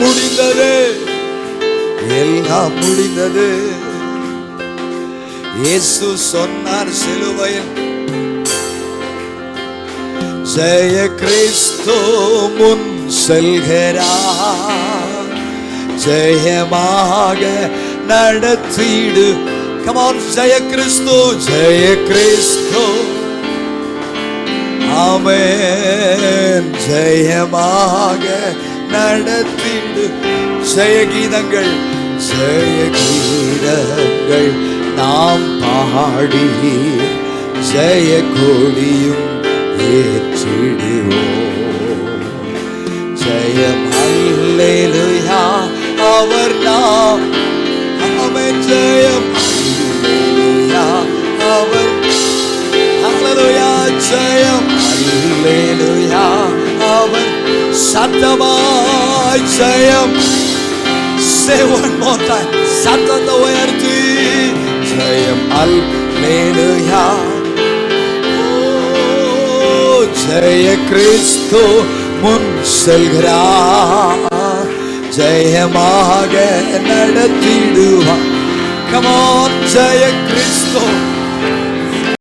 முடிந்தது, எல்லாம் முடிந்தது. இயேசு சொன்னார் சிலுவையில், ஜெய கிறிஸ்து முன் செல்கிறார், ஜெயமாக நடத்திடு. Come on, ஜெய கிறிஸ்து, ஜெய கிறிஸ்து, ஆமென். ஜெயமாக நடத்திடு. ஜெய கீதங்கள், ஜெய கீதங்கள் நாம் பாடி ஜெய கொடியும் ஏற்றிடுவோம். ஜெயம் அல்லேலூயா அவர் நாம், ஆமென். ஜெயம் அல்லேலூயா அவர், அல்லேலூயா. ஜெயம் அல்லேலூயா அவர், சத்தமாய் ஜெயம். Say one more time, சத்தத்தை உயர்த்தி ஜெயம் அல்லேலூயா. ஜெய கிறிஸ்து முன் செல்கிறார், ஜெயமாக நடத்திடுவார். Come on, ஜெய கிறிஸ்து